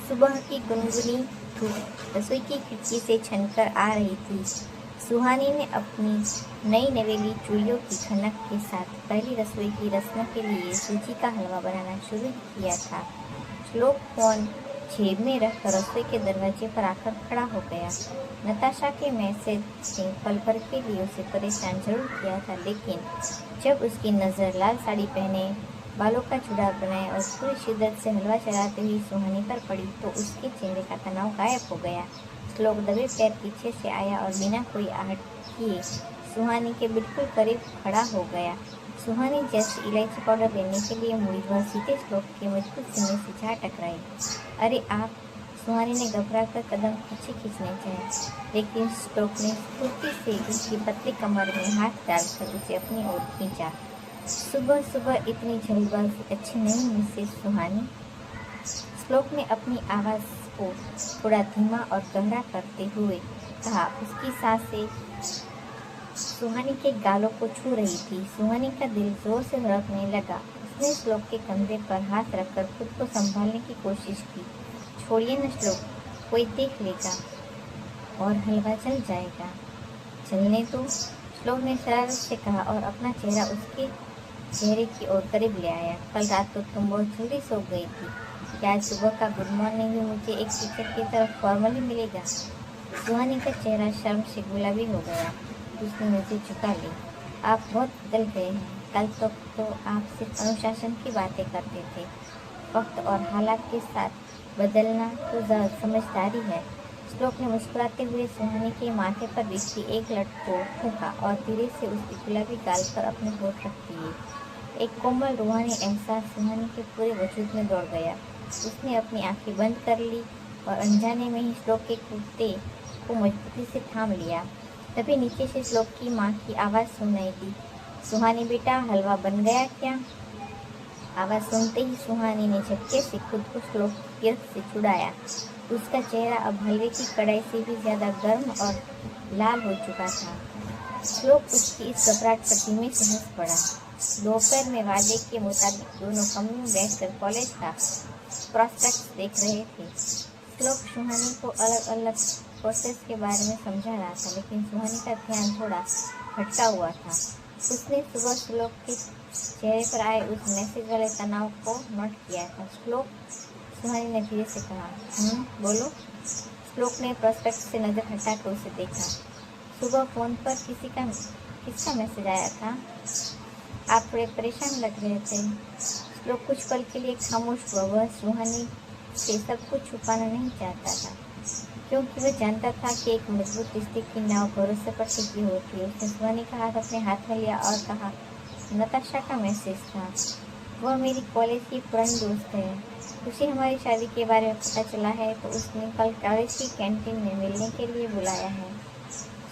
सुबह की गुनगुनी धूप रसोई की खिड़की से छनकर आ रही थी। सुहानी ने अपनी नई नवेली चूड़ियों की खनक के साथ पहली रसोई की रस्मों के लिए सूजी का हलवा बनाना शुरू किया था। श्लोक फोन जेब में रखकर रसोई के दरवाजे पर आकर खड़ा हो गया। नताशा के मैसेज ने पल भर के लिए उसे परेशान जरूर किया था, लेकिन जब उसकी नज़र लाल साड़ी पहने, बालों का चूड़ा बनाए और पूरी शिद्दत से हलवा चलाते हुए सुहानी पर पड़ी तो उसके चेहरे का तनाव गायब हो गया। श्लोक दबे पैर पीछे से आया और बिना कोई आहट किए सुहानी के बिल्कुल करीब खड़ा हो गया। सुहानी जैसे इलायची पाउडर लेने के लिए मुड़ी, वह सीधे श्लोक के मजबूत सीने से जा टकराई। अरे आप! सुहानी ने घबरा कर कदम पीछे खींचने चाहे, लेकिन श्लोक ने फुर्ती से उसकी पतली कमर में हाथ डालकर उसे अपनी ओर खींचा। सुबह सुबह इतनी जल्दबाजी अच्छी नहीं मिसेस सुहानी। श्लोक ने अपनी आवाज़ को थोड़ा धीमा और गहरा करते हुए कहा। उसकी सांसें सुहानी के गालों को छू रही थी। सुहानी का दिल जोर से धड़कने लगा। उसने श्लोक के कंधे पर हाथ रखकर खुद को संभालने की कोशिश की। छोड़िए न श्लोक, कोई देख लेगा और हलवा जल जाएगा। चलने दो, श्लोक ने शरारत से कहा और अपना चेहरा उसके चेहरे की ओर करीब ले आया। कल रात तो तुम बहुत जल्दी सो गई थी, क्या आज सुबह का गुड मॉर्निंग भी मुझे एक टीचर की तरफ फॉर्मली मिलेगा? सुहानी का चेहरा शर्म से गुलाबी हो गया। उसने मुझे झुका ली। आप बहुत बदल गए हैं। कल तक तो आप सिर्फ अनुशासन की बातें करते थे। वक्त और हालात के साथ बदलना तो समझदारी है। श्लोक ने मुस्कुराते हुए सुहानी के माथे पर बिछी एक लट को फूंका और धीरे से उसकी गुलाबी गाल पर अपने होठ रख दिए। एक कोमल रूहानी एहसास सुहानी के पूरे वजूद में दौड़ गया। उसने अपनी आंखें बंद कर ली और अनजाने में ही श्लोक के कुर्ते को मजबूती से थाम लिया। तभी नीचे से श्लोक की माँ की आवाज़ सुनाई दी। सुहानी बेटा, हलवा बन गया क्या? आवाज़ सुनते ही सुहानी ने झटके से खुद को श्लोक की गिरफ्त से छुड़ाया। उसका चेहरा अब हलवे की कढ़ाई से भी ज़्यादा गर्म और लाल हो चुका था। श्लोक उसकी इस घबराहट पर धीमे से हंस पड़ा। दोपहर में वादे के मुताबिक दोनों कमरे में बैठकर कॉलेज का प्रॉस्पेक्ट्स देख रहे थे। श्लोक सुहानी को अलग अलग कोर्सेज के बारे में समझा रहा था, लेकिन सुहानी का ध्यान थोड़ा भटका हुआ था। उसने सुबह श्लोक के चेहरे पर आए उस मैसेज वाले तनाव को नोट किया था। श्लोक, सुहानी ने धीरे से कहा। बोलो। श्लोक ने प्रोस्पेक्ट से नज़र हटाकर उसे देखा। सुबह फ़ोन पर किसका मैसेज आया था? आप थोड़े परेशान लग रहे थे। श्लोक कुछ पल के लिए खामोश हुआ। वह सुहानी से सब कुछ छुपाना नहीं चाहता था, क्योंकि वह जानता था कि एक मजबूत रिश्ते की नाव भरोसे पर टिकी होती है। उसने सुहानी का हाथ अपने हाथ में लिया और कहा, नताशा का मैसेज था। वह मेरी कॉलेज की पुरानी दोस्त है। उसे हमारी शादी के बारे में पता चला है, तो उसने कल कॉलेज की कैंटीन में मिलने के लिए बुलाया है।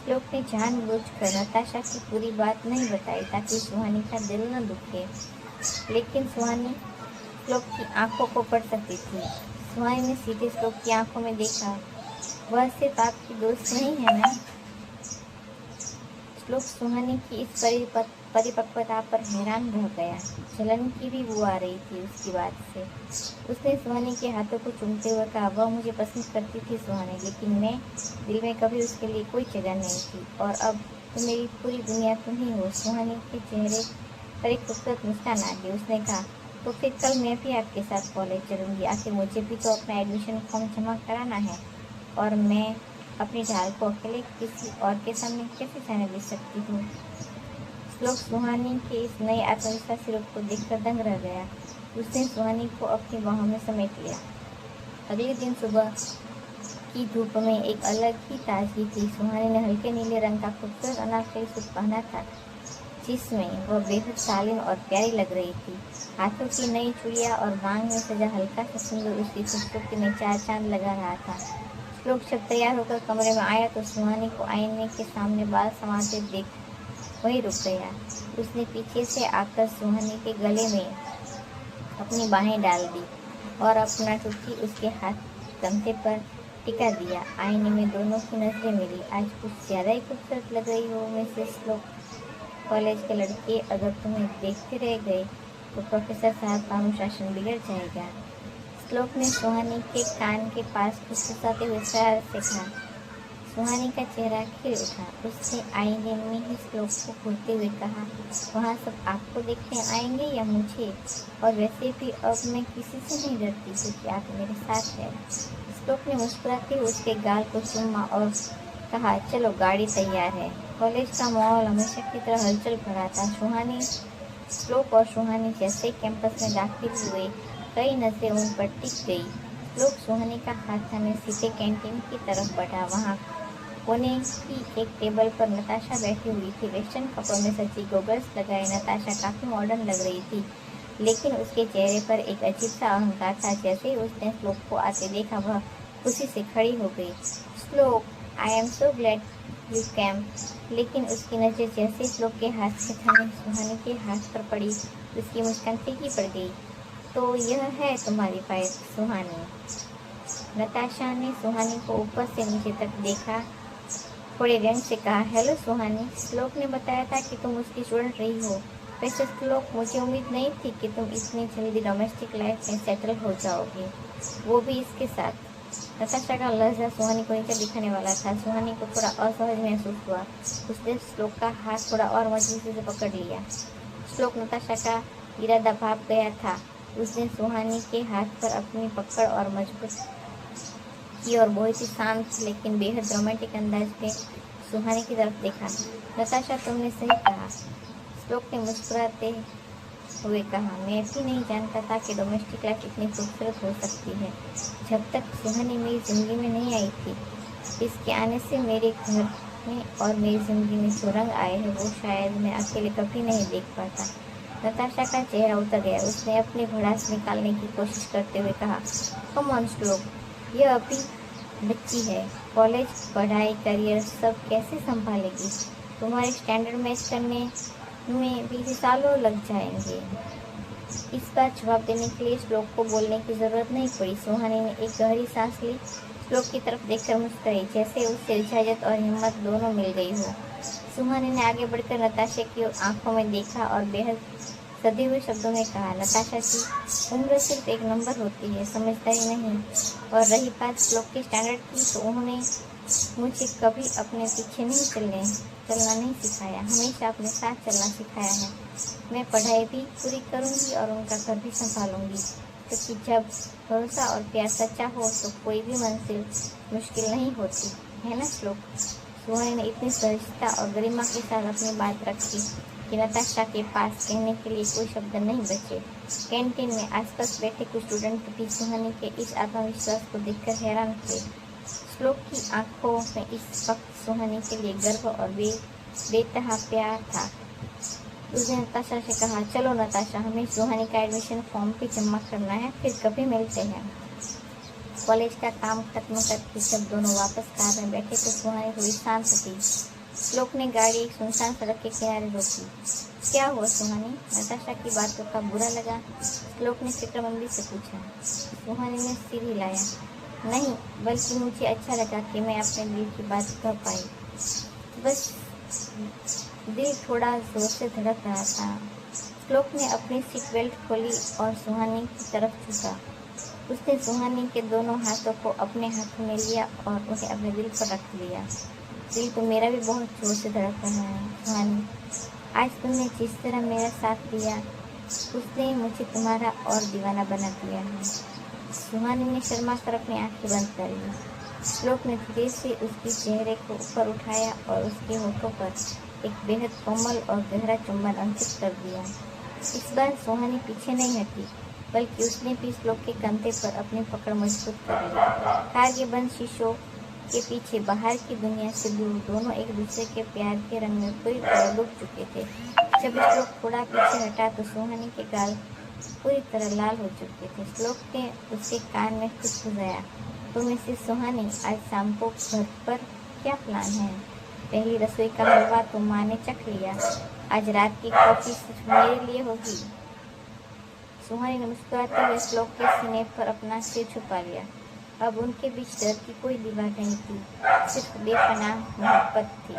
श्लोक ने जानबूझकर नताशा की पूरी बात नहीं बताई ताकि सुहानी का दिल न दुखे, लेकिन सुहानी श्लोक की आंखों को पढ़ सकती थी। सुहानी ने सीधे श्लोक की आंखों में देखा। वह सिर्फ आपकी दोस्त नहीं है ना? श्लोक सुहानी की इस परिपक्वता पर हैरान रह गया। जलन की भी बू आ रही थी उसकी बात से। उसने सुहानी के हाथों को चूमते हुए कहा, वह मुझे पसंद करती थी सुहानी, लेकिन मैं दिल में कभी उसके लिए कोई जगह नहीं थी, और अब तो मेरी पूरी दुनिया तुम ही हो। सुहानी के चेहरे पर एक खूबसूरत मुस्कान आ गई। उसने कहा, तो फिर कल मैं भी आपके साथ कॉलेज चलूँगी। आखिर मुझे भी तो अपना एडमिशन फॉर्म जमा कराना है, और मैं अपनी ढाल को अकेले किसी और के सामने कैसे जाने दे सकती हूँ? श्लोक सुहानी के इस नए आत्मविश्वासी रूप को देखकर दंग रह गया। उसने सुहानी को अपनी बाहों में समेट लिया। अगले दिन सुबह की धूप में एक अलग ही ताजगी थी। सुहानी ने हल्के नीले रंग का खूबसूरत अनारकली सूट पहना था, जिसमें वह बेहद शालीन और प्यारी लग रही थी। हाथों की नई चूड़ियाँ और मांग में सजा हल्का सा सिंदूर उसकी खूबसूरती में चार चांद लगा रहा था। श्लोक जब तैयार होकर कमरे में आया तो सुहानी को आईने के सामने बाल संवारते देख वहीं रुक गया। उसने पीछे से आकर सुहानी के गले में अपनी बाहें डाल दी और अपना टुकड़ी उसके हाथ कंधे पर टिका दिया। आईने में दोनों की नजरें मिली। आज कुछ ज़्यादा ही खूबसूरत लग रही हो मिसेस श्लोक। कॉलेज के लड़के अगर तुम्हें देखते रह गए तो प्रोफेसर साहब का अनुशासन बिगड़ जाएगा। श्लोक ने सुहानी के कान के पास फुसफुसाते हुए शरारत से कहा। सुहानी का चेहरा खिल उठा। उसने आईने में ही श्लोक को घूरते हुए कहा, वहाँ सब आपको देखने आएंगे या मुझे? और वैसे भी अब मैं किसी से नहीं डरती क्योंकि आप मेरे साथ हैं। श्लोक ने मुस्कुराते हुए उसके गाल को चूमा और कहा, चलो गाड़ी तैयार है। कॉलेज का माहौल हमेशा की तरह हलचल भरा था। श्लोक और सुहानी जैसे कैंपस में दाखिल हुए, कई नजरें उन पर टिक गई। श्लोक सुहानी का हाथ थामे सीधे कैंटीन की तरफ बढ़ा। वहाँ कोने की एक टेबल पर नताशा बैठी हुई थी। वेस्टर्न कपड़ों में सजी, गोगल्स लगाए नताशा काफ़ी मॉडर्न लग रही थी, लेकिन उसके चेहरे पर एक अजीब सा अहंकार था। जैसे ही उसने श्लोक को आते देखा, वह खुशी से खड़ी हो गई। श्लोक, I am so glad you came. लेकिन उसकी नज़र जैसे श्लोक के हाथ से थामे सुहानी के हाथ पर पड़ी, उसकी मुस्कान फीकी पड़ गई। तो यह है तुम्हारी फाइल सुहानी। नताशा ने सुहानी को ऊपर से नीचे तक देखा, थोड़े व्यंग से कहा, हेलो सुहानी, श्लोक ने बताया था कि तुम उसकी स्टूडेंट रही हो। वैसे श्लोक, मुझे उम्मीद नहीं थी कि तुम इतनी जल्दी डोमेस्टिक लाइफ में सेटल हो जाओगे, वो भी इसके साथ। नताशा का लहजा सुहानी को नीचे दिखाने वाला था। सुहानी को थोड़ा असहज महसूस हुआ। उसने श्लोक का हाथ थोड़ा और मजबूती से पकड़ लिया। श्लोक, नताशा का इरादा भाप गया था। उसने सुहानी के हाथ पर अपनी पकड़ और मजबूत की और बहुत ही शांत लेकिन बेहद रोमांटिक अंदाज में सुहानी की तरफ देखा। नताशा, तुमने सही कहा, श्लोक ने मुस्कुराते हुए कहा। मैं भी नहीं जानता था कि डोमेस्टिक लाइफ इतनी खूबसूरत हो सकती है। जब तक सुहानी मेरी ज़िंदगी में नहीं आई थी, इसके आने से मेरे घर में और मेरी ज़िंदगी में जो रंग आए हैं वो शायद मैं अकेले कभी नहीं देख पाता। नताशा का चेहरा उतर गया। उसने अपनी भड़ास निकालने की कोशिश करते हुए कहा, कम ऑन श्लोक, यह अभी बच्ची है। कॉलेज, पढ़ाई, करियर सब कैसे संभालेगी? तुम्हारे स्टैंडर्ड मैच करने में भी सालों लग जाएंगे। इस बार जवाब देने के लिए श्लोक को बोलने की जरूरत नहीं पड़ी। सुहानी ने एक गहरी सांस ली, श्लोक की तरफ देखकर मुस्कुराई, जैसे उससे इजाजत और हिम्मत दोनों मिल गई हो। सुहानी ने आगे बढ़कर नताशा की आंखों में देखा और बेहद सधे हुए शब्दों में कहा, नताशा की उम्र सिर्फ एक नंबर होती है, समझदारी नहीं। और रही बात श्लोक के स्टैंडर्ड की, तो उन्होंने मुझे कभी अपने पीछे चलना नहीं सिखाया, हमेशा अपने साथ चलना सिखाया है। मैं पढ़ाई भी पूरी करूंगी और उनका घर भी संभालूंगी, क्योंकि जब भरोसा और प्यार सच्चा हो तो कोई भी मंजिल मुश्किल नहीं होती, है ना श्लोक? सुहानी ने इतनी सहजता और गरिमा के साथ अपनी बात रखी कि नताशा के पास कहने के लिए कोई शब्द नहीं बचे। कैंटीन में आसपास बैठे कुछ स्टूडेंट भी सुहानी के इस आत्मविश्वास को देखकर हैरान थे। श्लोक की आंखों में इस वक्त सुहानी के लिए गर्व और बेतहा प्यार था। उसने नताशा से कहा, चलो नताशा, हमें सुहानी का एडमिशन फॉर्म भी जमा करना है, फिर कभी मिलते हैं। कॉलेज का काम खत्म करके जब दोनों वापस कार में बैठे तो सुहानी थोड़ी शांत थी। श्लोक ने गाड़ी एक सुनसान सड़क के किनारे रोकी। क्या हुआ सुहानी? नताशा की बातों का बुरा लगा? श्लोक ने फिक्रमंदी से पूछा। सुहानी ने सिर हिलाया। नहीं, बल्कि मुझे अच्छा लगा कि मैं अपने दिल की बात कह पाई। बस दिल थोड़ा जोर से धड़क रहा था। श्लोक ने अपनी सीट बेल्ट खोली और सुहानी की तरफ झुका। उसने सुहानी के दोनों हाथों को अपने हाथों में लिया और उन्हें अपने दिल पर रख लिया। दिल तो मेरा भी बहुत जोर से धड़क रहा है सुहानी। आज तुमने जिस तरह मेरा साथ दिया, उसने मुझे तुम्हारा और दीवाना बना दिया है। सुहानी ने शर्मा कर अपनी आंखें बंद कर ली। श्लोक ने धीरे से उसके चेहरे को ऊपर उठाया और उसके होठों पर एक बेहद कोमल और गहरा चुंबन अंकित कर दिया। इस बार सुहानी पीछे नहीं हटी, बल्कि उसने भी श्लोक के कंधे पर अपनी पकड़ मजबूत कर ली। कार के बंद शीशों के पीछे बाहर की दुनिया से दूर दोनों एक दूसरे के प्यार के रंग में पूरी तरह डूब चुके थे। जब श्लोक थोड़ा पीछे हटा तो सुहानी के गाल पूरी तरह लाल हो चुके थे। श्लोक ने उसके कान में फुसफुसाया, तो मिसेस सुहानी, आज शाम को घर पर क्या प्लान है? पहली रसोई का हलवा तो माँ ने चख लिया, आज रात की कॉफी सिर्फ मेरे लिए होगी। सुहानी ने मुस्कुराते हुए श्लोक के सीने पर अपना सिर छुपा लिया। अब उनके बीच डर की कोई दीवार नहीं थी, सिर्फ बेपनाह मोहब्बत थी।